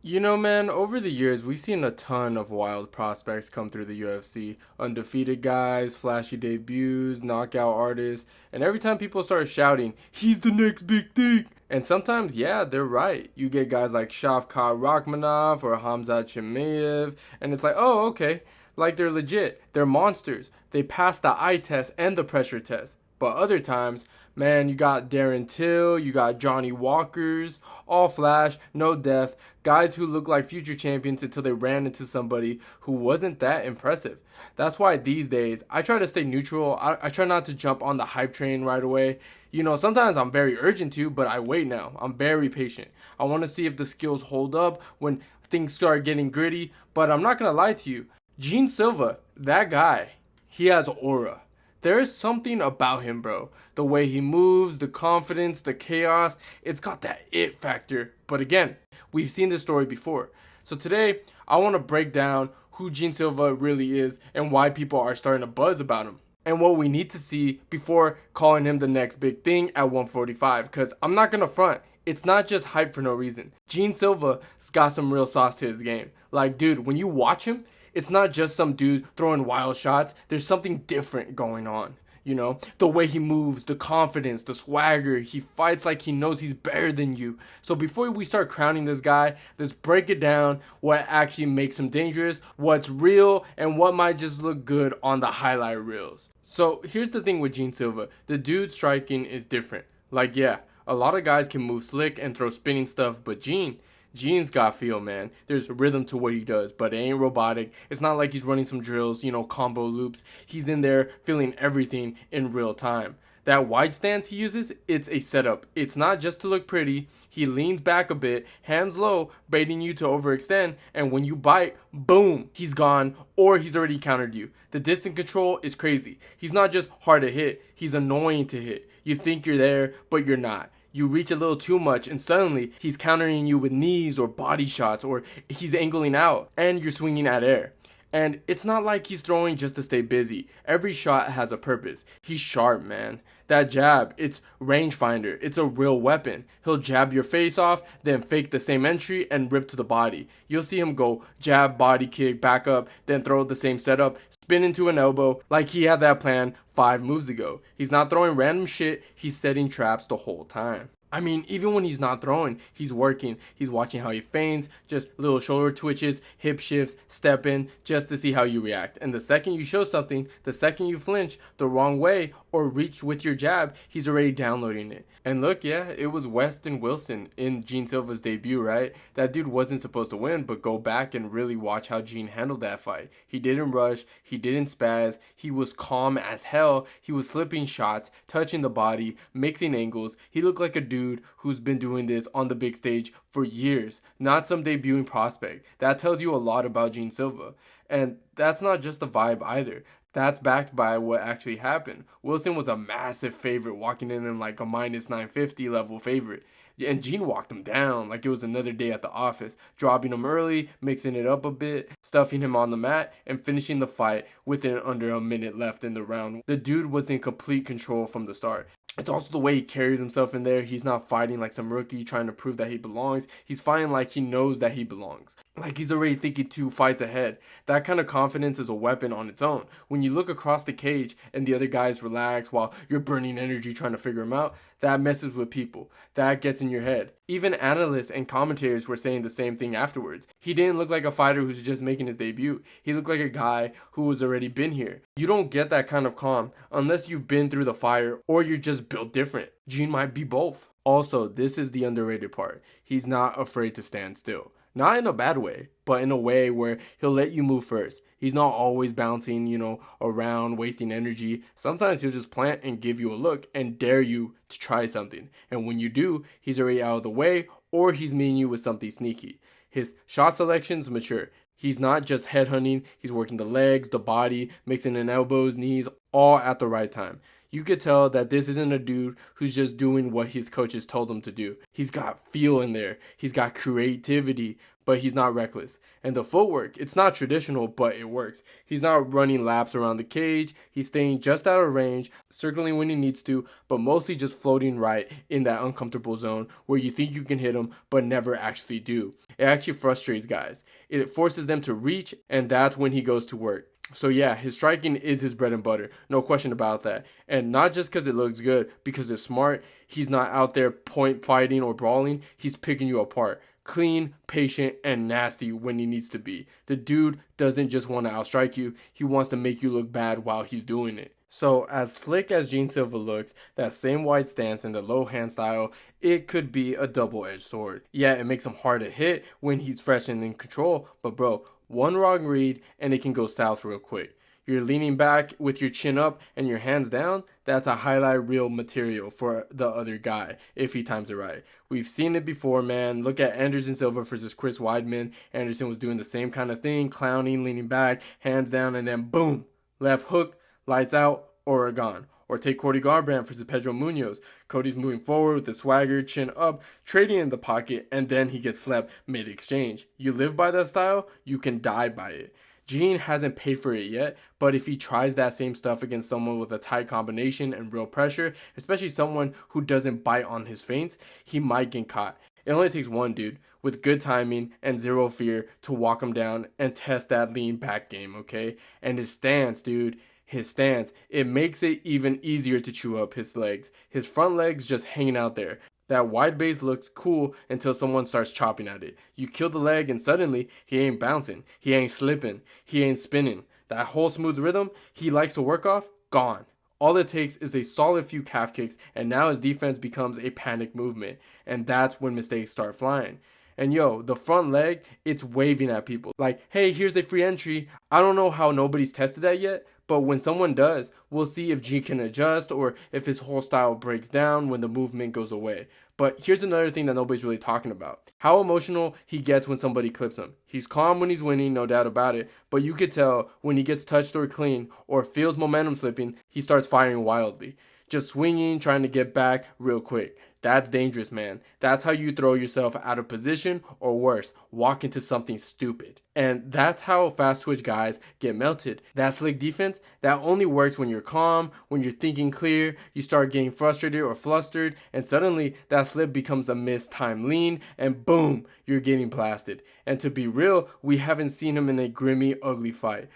You know, man, over the years, we've seen a ton of wild prospects come through the UFC. Undefeated guys, flashy debuts, knockout artists, and every time people start shouting, he's the next big thing. And sometimes, yeah, they're right. You get guys like Shavkat Rakhmonov or Hamzat Chimaev, and it's like, oh, okay. Like they're legit. They're monsters. They pass the eye test and the pressure test. But other times, man, you got Darren Till, you got Johnny Walkers, all flash, no depth, guys who look like future champions until they ran into somebody who wasn't that impressive. That's why these days, I try to stay neutral. I try not to jump on the hype train right away. You know, sometimes I'm very urgent to, but I wait now. I'm very patient. I want to see if the skills hold up when things start getting gritty, but I'm not going to lie to you. Gene Silva, that guy, he has aura. There is something about him, bro. The way he moves, the confidence, the chaos, it's got that it factor. But again, we've seen this story before. So today, I want to break down who Gene Silva really is and why people are starting to buzz about him. And what we need to see before calling him the next big thing at 145. Because I'm not going to front. It's not just hype for no reason. Gene Silva's got some real sauce to his game. Like, dude, when you watch him, it's not just some dude throwing wild shots. There's something different going on. You know, the way he moves, the confidence, the swagger, he fights like he knows he's better than you. So before we start crowning this guy, let's break it down, what actually makes him dangerous, what's real, and what might just look good on the highlight reels. So here's the thing with Gene Silva. The dude striking is different. Like, yeah, a lot of guys can move slick and throw spinning stuff, but Gene's got feel, man. There's rhythm to what he does, but it ain't robotic. It's not like he's running some drills, combo loops. He's in there feeling everything in real time. That wide stance he uses, it's a setup. It's not just to look pretty. He leans back a bit, hands low, baiting you to overextend, and when you bite, boom, he's gone, or he's already countered you. The distance control is crazy. He's not just hard to hit, he's annoying to hit. You think you're there, but you're not. You reach a little too much and suddenly he's countering you with knees or body shots, or he's angling out and you're swinging at air. And it's not like he's throwing just to stay busy. Every shot has a purpose. He's sharp, man. That jab, it's rangefinder. It's a real weapon. He'll jab your face off, then fake the same entry and rip to the body. You'll see him go jab, body kick, back up, then throw the same setup, spin into an elbow like he had that plan 5 moves ago. He's not throwing random shit. He's setting traps the whole time. I mean, even when he's not throwing, he's working. He's watching how he feigns, just little shoulder twitches, hip shifts, step in, just to see how you react. And the second you show something, the second you flinch the wrong way or reach with your jab, he's already downloading it. And look, yeah, it was Weston Wilson in Gene Silva's debut, right? That dude wasn't supposed to win, but go back and really watch how Gene handled that fight. He didn't rush, he didn't spaz, he was calm as hell, he was slipping shots, touching the body, mixing angles. He looked like a dude who's been doing this on the big stage for years, not some debuting prospect. That tells you a lot about Gene Silva. And that's not just the vibe either. That's backed by what actually happened. Wilson was a massive favorite, walking in like a minus 950 level favorite. And Gene walked him down like it was another day at the office, dropping him early, mixing it up a bit, stuffing him on the mat, and finishing the fight within under a minute left in the round. The dude was in complete control from the start. It's also the way he carries himself in there. He's not fighting like some rookie trying to prove that he belongs. He's fighting like he knows that he belongs. Like he's already thinking 2 fights ahead. That kind of confidence is a weapon on its own. When you look across the cage and the other guys relax while you're burning energy trying to figure him out, that messes with people. That gets in your head. Even analysts and commentators were saying the same thing afterwards. He didn't look like a fighter who's just making his debut. He looked like a guy who has already been here. You don't get that kind of calm unless you've been through the fire or you're just built different. Gene might be both. Also, this is the underrated part. He's not afraid to stand still. Not in a bad way, but in a way where he'll let you move first. He's not always bouncing, around, wasting energy. Sometimes he'll just plant and give you a look and dare you to try something. And when you do, he's already out of the way or he's meeting you with something sneaky. His shot selection's mature. He's not just headhunting, he's working the legs, the body, mixing in elbows, knees, all at the right time. You could tell that this isn't a dude who's just doing what his coaches told him to do. He's got feel in there. He's got creativity, but he's not reckless. And the footwork, it's not traditional, but it works. He's not running laps around the cage. He's staying just out of range, circling when he needs to, but mostly just floating right in that uncomfortable zone where you think you can hit him, but never actually do. It actually frustrates guys. It forces them to reach, and that's when he goes to work. So yeah, his striking is his bread and butter. No question about that. And not just because it looks good, because it's smart. He's not out there point fighting or brawling. He's picking you apart. Clean, patient, and nasty when he needs to be. The dude doesn't just want to outstrike you. He wants to make you look bad while he's doing it. So as slick as Gene Silva looks, that same wide stance and the low hand style, it could be a double-edged sword. Yeah, it makes him hard to hit when he's fresh and in control, but bro, one wrong read and it can go south real quick. You're leaning back with your chin up and your hands down, that's a highlight reel material for the other guy if he times it right. We've seen it before, man. Look at Anderson Silva versus Chris Weidman. Anderson was doing the same kind of thing, clowning, leaning back, hands down, and then boom, left hook, lights out, Oregon. Or take Cody Garbrandt versus Pedro Munoz. Cody's moving forward with the swagger, chin up, trading in the pocket, and then he gets slept mid-exchange. You live by that style, you can die by it. Gene hasn't paid for it yet, but if he tries that same stuff against someone with a tight combination and real pressure, especially someone who doesn't bite on his feints, he might get caught. It only takes one dude with good timing and zero fear to walk him down and test that lean back game, okay? And his stance, dude. His stance, it makes it even easier to chew up his legs. His front legs just hanging out there. That wide base looks cool until someone starts chopping at it. You kill the leg and suddenly he ain't bouncing, he ain't slipping, he ain't spinning. That whole smooth rhythm he likes to work off, gone. All it takes is a solid few calf kicks and now his defense becomes a panic movement. And that's when mistakes start flying. And yo, the front leg, it's waving at people. Like, hey, here's a free entry. I don't know how nobody's tested that yet, but when someone does, we'll see if G can adjust or if his whole style breaks down when the movement goes away. But here's another thing that nobody's really talking about. How emotional he gets when somebody clips him. He's calm when he's winning, no doubt about it, but you could tell when he gets touched or clean or feels momentum slipping, he starts firing wildly. Just swinging, trying to get back real quick. That's dangerous, man. That's how you throw yourself out of position or worse, walk into something stupid. And that's how fast twitch guys get melted. That slick defense, that only works when you're calm, when you're thinking clear, you start getting frustrated or flustered, and suddenly that slip becomes a missed time lean, and boom, you're getting blasted. And to be real, we haven't seen him in a grimy, ugly fight.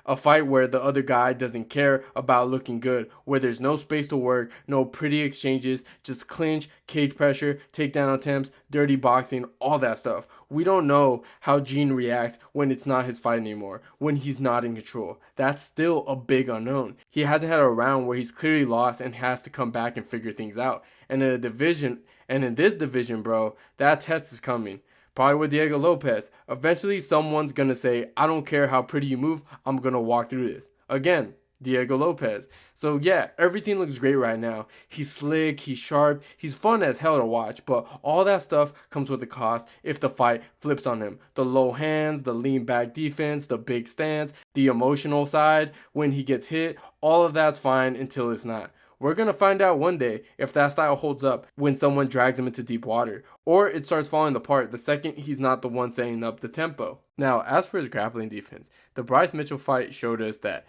A fight where the other guy doesn't care about looking good, where there's no space to work, no pretty exchanges, just clinch, cage pressure, takedown attempts, dirty boxing, all that stuff. We don't know how Gene reacts when it's not his fight anymore, when he's not in control. That's still a big unknown. He hasn't had a round where he's clearly lost and has to come back and figure things out. And in this division, bro, that test is coming. Probably with Diego Lopez. Eventually, someone's going to say, I don't care how pretty you move, I'm going to walk through this. Again, Diego Lopez. So yeah, everything looks great right now. He's slick, he's sharp, he's fun as hell to watch, but all that stuff comes with a cost if the fight flips on him. The low hands, the lean back defense, the big stance, the emotional side, when he gets hit, all of that's fine until it's not. We're going to find out one day if that style holds up when someone drags him into deep water, or it starts falling apart the second he's not the one setting up the tempo. Now, as for his grappling defense, the Bryce Mitchell fight showed us that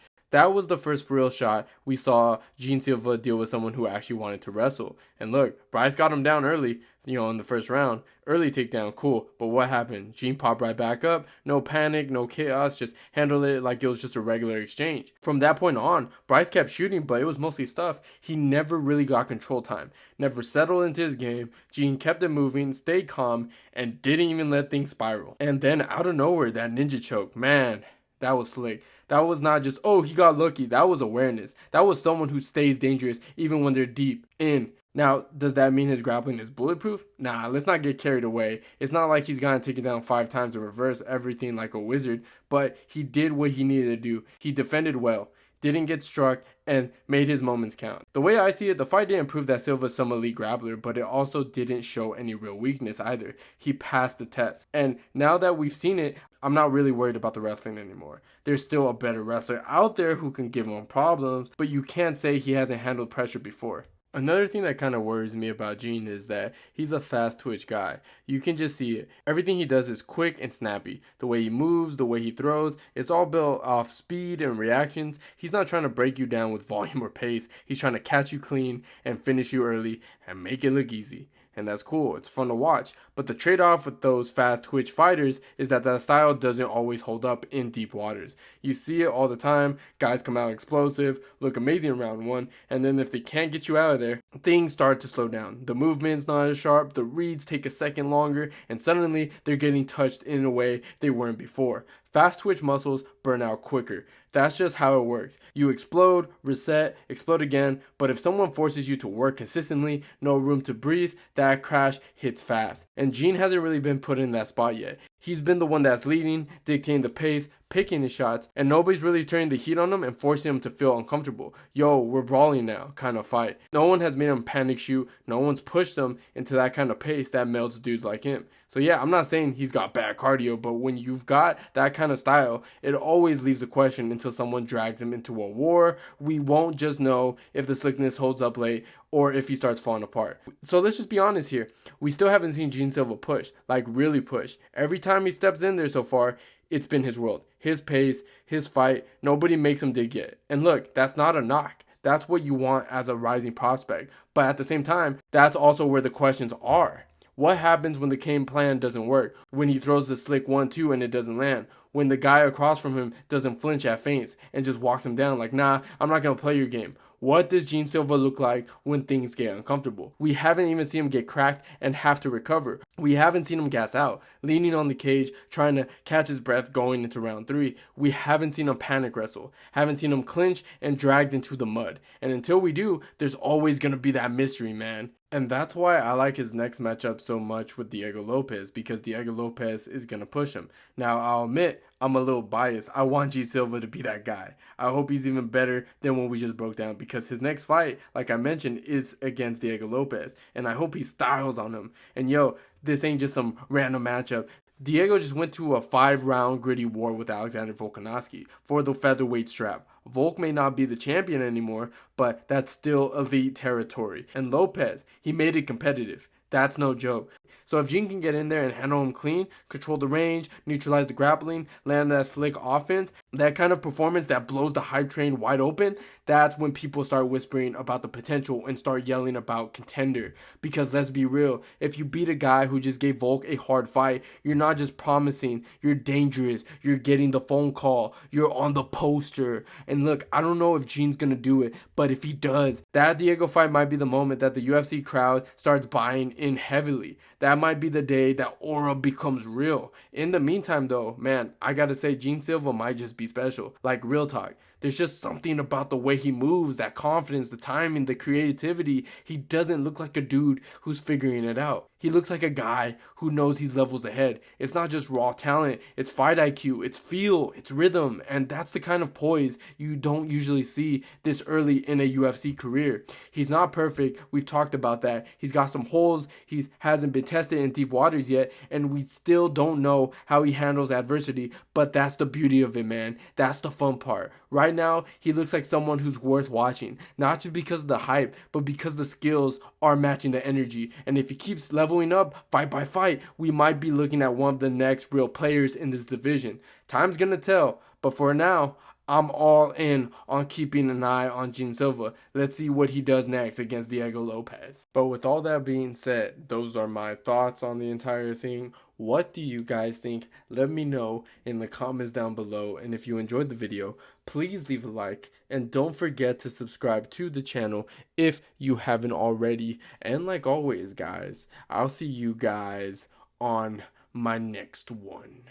was the first real shot we saw Gene Silva deal with someone who actually wanted to wrestle. And look, Bryce got him down early, in the first round. Early takedown, cool. But what happened? Gene popped right back up. No panic, no chaos, just handled it like it was just a regular exchange. From that point on, Bryce kept shooting, but it was mostly stuff. He never really got control time. Never settled into his game. Gene kept it moving, stayed calm, and didn't even let things spiral. And then out of nowhere, that ninja choke. Man, that was slick. That was not just, oh, he got lucky. That was awareness. That was someone who stays dangerous even when they're deep in. Now, does that mean his grappling is bulletproof? Nah, let's not get carried away. It's not like he's gotten taken down 5 times to reverse everything like a wizard, but he did what he needed to do. He defended well. didn't get struck, and made his moments count. The way I see it, the fight didn't prove that Silva's some elite grappler, but it also didn't show any real weakness either. He passed the test. And now that we've seen it, I'm not really worried about the wrestling anymore. There's still a better wrestler out there who can give him problems, but you can't say he hasn't handled pressure before. Another thing that kind of worries me about Gene is that he's a fast twitch guy. You can just see it. Everything he does is quick and snappy. The way he moves, the way he throws, it's all built off speed and reactions. He's not trying to break you down with volume or pace. He's trying to catch you clean and finish you early and make it look easy. And that's cool. It's fun to watch. But the trade-off with those fast twitch fighters is that style doesn't always hold up in deep waters. You see it all the time. Guys come out explosive, look amazing in round one, and then if they can't get you out of there, things start to slow down. The movement's not as sharp, the reads take a second longer, and suddenly they're getting touched in a way they weren't before. Fast twitch muscles burn out quicker. That's just how it works. You explode, reset, explode again, but if someone forces you to work consistently, no room to breathe, that crash hits fast. And Gene hasn't really been put in that spot yet. He's been the one that's leading, dictating the pace, picking his shots, and nobody's really turning the heat on him and forcing him to feel uncomfortable. Yo, we're brawling now kind of fight. No one has made him panic shoot. No one's pushed him into that kind of pace that melts dudes like him. So yeah, I'm not saying he's got bad cardio, but when you've got that kind of style, it always leaves a question until someone drags him into a war. We won't just know if the slickness holds up late or if he starts falling apart. So let's just be honest here. We still haven't seen Gene Silva push, like really push. Every time he steps in there so far, it's been his world, his pace, his fight. Nobody makes him dig yet. And look, that's not a knock. That's what you want as a rising prospect. But at the same time, that's also where the questions are. What happens when the game plan doesn't work? When he throws the slick 1-2 and it doesn't land? When the guy across from him doesn't flinch at feints and just walks him down like, nah, I'm not going to play your game. What does Gene Silva look like when things get uncomfortable? We haven't even seen him get cracked and have to recover. We haven't seen him gas out, leaning on the cage, trying to catch his breath going into round 3. We haven't seen him panic wrestle, haven't seen him clinch and dragged into the mud. And until we do, there's always going to be that mystery, man. And that's why I like his next matchup so much with Diego Lopez, because Diego Lopez is going to push him. Now, I'll admit, I'm a little biased. I want G Silva to be that guy. I hope he's even better than what we just broke down, because his next fight, like I mentioned, is against Diego Lopez. And I hope he styles on him. And yo, this ain't just some random matchup. Diego just went to a 5-round gritty war with Alexander Volkanovski for the featherweight strap. Volk may not be the champion anymore, but that's still elite territory. And Lopez, he made it competitive. That's no joke. So if Gene can get in there and handle him clean, control the range, neutralize the grappling, land that slick offense, that kind of performance that blows the hype train wide open, that's when people start whispering about the potential and start yelling about contender. Because let's be real, if you beat a guy who just gave Volk a hard fight, you're not just promising, you're dangerous, you're getting the phone call, you're on the poster. And look, I don't know if Gene's gonna do it, but if he does, that Diego fight might be the moment that the UFC crowd starts buying in heavily. That might be the day that aura becomes real. In the meantime though, man, I gotta say Gene Silva might just be special. Like real talk. There's just something about the way he moves, that confidence, the timing, the creativity. He doesn't look like a dude who's figuring it out. He looks like a guy who knows he's levels ahead. It's not just raw talent, it's fight IQ, it's feel, it's rhythm, and that's the kind of poise you don't usually see this early in a UFC career. He's not perfect, we've talked about that. He's got some holes, he hasn't been tested in deep waters yet, and we still don't know how he handles adversity, but that's the beauty of it, man. That's the fun part. Right now, he looks like someone who's worth watching, not just because of the hype, but because the skills are matching the energy, and if he keeps leveling up fight by fight, we might be looking at one of the next real players in this division. Time's gonna tell, but for now, I'm all in on keeping an eye on Gene Silva. Let's see what he does next against Diego Lopez. But with all that being said, those are my thoughts on the entire thing. What do you guys think? Let me know in the comments down below. And if you enjoyed the video, please leave a like. And don't forget to subscribe to the channel if you haven't already. And like always, guys, I'll see you guys on my next one.